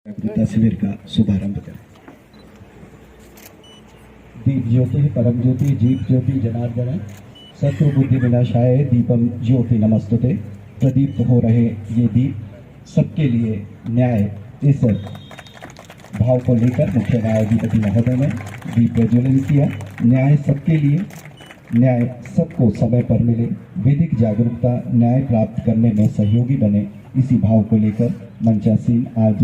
तस्वीर का शुभारंभ करें। दीप ज्योति परम ज्योति जीव ज्योति जनार्दन शत्रु बुद्धि विनाशाय दीपम ज्योति नमस्तुते। प्रदीप्त हो रहे ये दीप सबके लिए न्याय, इस भाव को लेकर मुख्य न्यायाधिपति महोदय ने दीप प्रज्वलन किया। न्याय सबके लिए, न्याय सबको समय पर मिले, विधिक जागरूकता न्याय प्राप्त करने में सहयोगी बने, इसी भाव को लेकर मंचासीन आज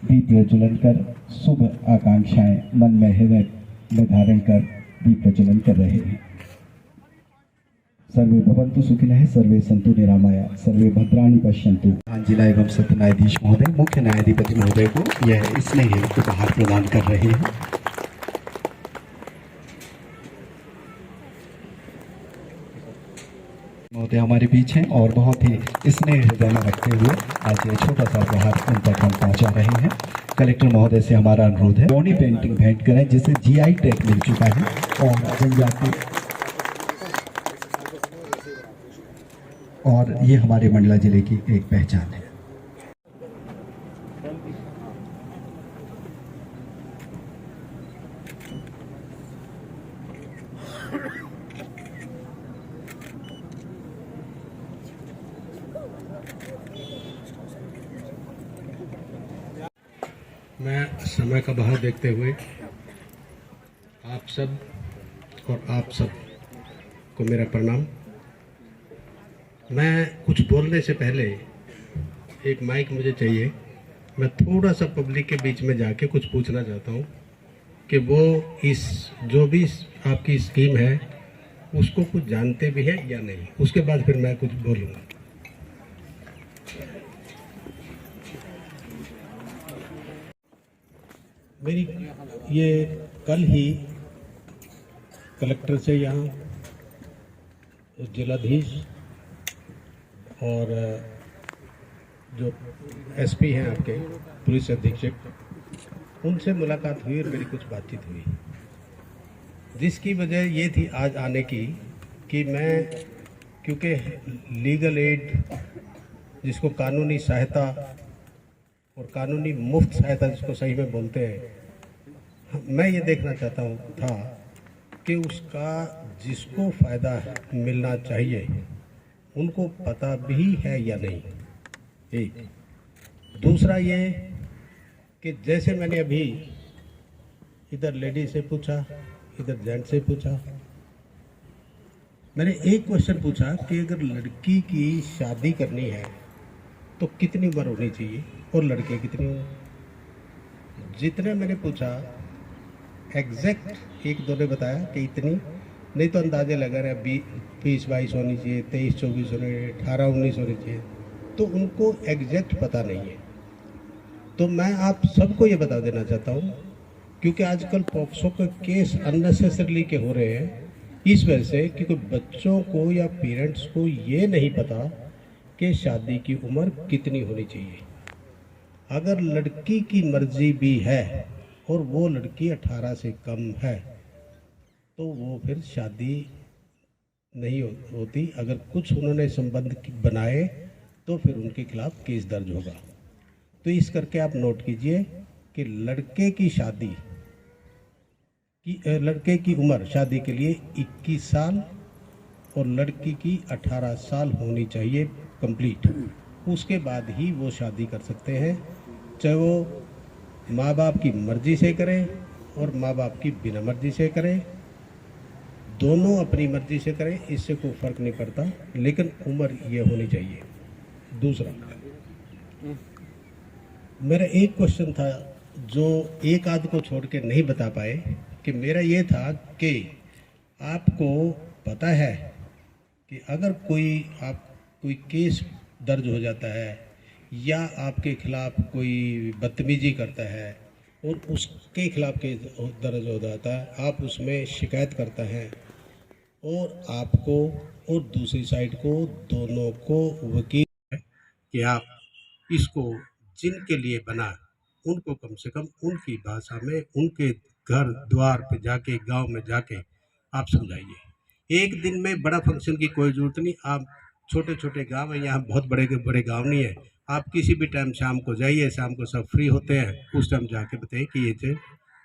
दीप प्रज्वलन कर शुभ आकांक्षाएं मन में हृदय में धारण कर दीप प्रज्वलन कर रहे हैं। सर्वे भवन्तु सुखिनः, सर्वे सन्तु निरामया, सर्वे भद्राणि पश्यन्तु। जिला एवं सत्र न्यायाधीश महोदय मुख्य न्यायाधिपति महोदय को यह स्नेह उपहार प्रदान कर रहे हैं। महोदय हमारे बीच हैं और बहुत ही स्नेह हृदय में रखते हुए आज ये छोटा सा उपहार उन तक हम पहुंचा रहे हैं। कलेक्टर महोदय से हमारा अनुरोध है बॉडी पेंटिंग भेंट करें जिसे जीआई टैग मिल चुका है और जनजाति, और ये हमारे मंडला जिले की एक पहचान है। मैं समय का बहाव देखते हुए आप सब को मेरा प्रणाम। मैं कुछ बोलने से पहले एक माइक मुझे चाहिए। मैं थोड़ा सा पब्लिक के बीच में जाके कुछ पूछना चाहता हूँ कि वो इस जो भी आपकी स्कीम है उसको कुछ जानते भी हैं या नहीं। उसके बाद फिर मैं कुछ बोलूँगा। मेरी ये कल ही कलेक्टर से यहाँ जिलाधीश और जो एसपी हैं आपके पुलिस अधीक्षक, उनसे मुलाकात हुई और मेरी कुछ बातचीत हुई, जिसकी वजह ये थी आज आने की कि मैं, क्योंकि लीगल एड जिसको कानूनी सहायता और कानूनी मुफ्त सहायता जिसको सही में बोलते हैं, मैं ये देखना चाहता था कि उसका जिसको फ़ायदा मिलना चाहिए उनको पता भी है या नहीं। एक दूसरा ये कि जैसे मैंने अभी इधर लेडी से पूछा, इधर जेंट से पूछा, मैंने एक क्वेश्चन पूछा कि अगर लड़की की शादी करनी है तो कितनी उम्र होनी चाहिए और लड़के कितनी उम्र। जितने मैंने पूछा एग्जैक्ट एक दो ने बताया कि इतनी, नहीं तो अंदाजे लगा रहे 20-22 होनी चाहिए, 23-24 होनी चाहिए, 18-19 होनी चाहिए, तो उनको एग्जैक्ट पता नहीं है। तो मैं आप सबको ये बता देना चाहता हूँ, क्योंकि आजकल पॉक्सो के केस अननेसेसरली के हो रहे हैं इस वजह से, क्योंकि बच्चों को या पेरेंट्स को ये नहीं पता कि शादी की उम्र कितनी होनी चाहिए। अगर लड़की की मर्जी भी है और वो लड़की 18 से कम है तो वो फिर शादी नहीं होती। अगर कुछ उन्होंने संबंध बनाए तो फिर उनके खिलाफ केस दर्ज होगा। तो इस करके आप नोट कीजिए कि लड़के की उम्र शादी के लिए 21 साल और लड़की की 18 साल होनी चाहिए कंप्लीट। उसके बाद ही वो शादी कर सकते हैं, चाहे वो माँ बाप की मर्जी से करें और माँ बाप की बिना मर्जी से करें, दोनों अपनी मर्जी से करें, इससे कोई फ़र्क नहीं पड़ता, लेकिन उम्र ये होनी चाहिए। दूसरा मेरा एक क्वेश्चन था जो एक आध को छोड़ के नहीं बता पाए, कि मेरा ये था कि आपको पता है कि अगर कोई केस दर्ज हो जाता है या आपके खिलाफ कोई बदतमीजी करता है और उसके खिलाफ केस दर्ज हो जाता है, आप उसमें शिकायत करता है और आपको और दूसरी साइड को दोनों को वकील है कि आप इसको जिनके लिए बना उनको कम से कम उनकी भाषा में उनके घर द्वार पे जाके गांव में जाके आप समझाइए। एक दिन में बड़ा फंक्शन की कोई ज़रूरत नहीं। आप छोटे छोटे गांव हैं, यहाँ बहुत बड़े बड़े गांव नहीं है, आप किसी भी टाइम शाम को जाइए, शाम को सब फ्री होते हैं, उस टाइम जाके बताइए कि ये जो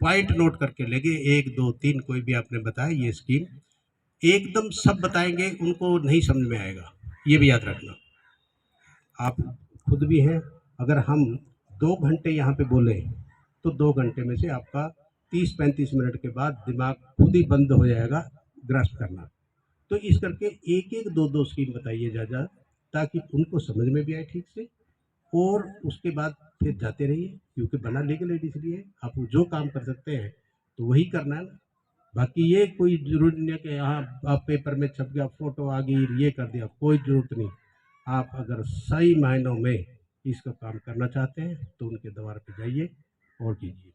पॉइंट नोट करके लेंगे, 1 2 3 कोई भी आपने बताया ये स्कीम, एकदम सब बताएंगे, उनको नहीं समझ में आएगा, ये भी याद रखना। आप खुद भी हैं, अगर हम 2 घंटे यहाँ पे बोले तो 2 घंटे में से आपका 30-35 मिनट के बाद दिमाग खुद ही बंद हो जाएगा ग्रास्प करना। तो इस करके एक-एक 2-2 स्कीम बताइए ज़्यादा, ताकि उनको समझ में भी आए ठीक से, और उसके बाद फिर जाते रहिए, क्योंकि बना लीगल एड इसलिए आप जो काम कर सकते हैं तो वही करना है ना। बाकी ये कोई ज़रूरी नहीं है कि यहाँ आप पेपर में छप गया, फ़ोटो आ गई, ये कर दिया, कोई ज़रूरत नहीं। आप अगर सही मायनों में इसका काम करना चाहते हैं तो उनके द्वार पे जाइए और कीजिए।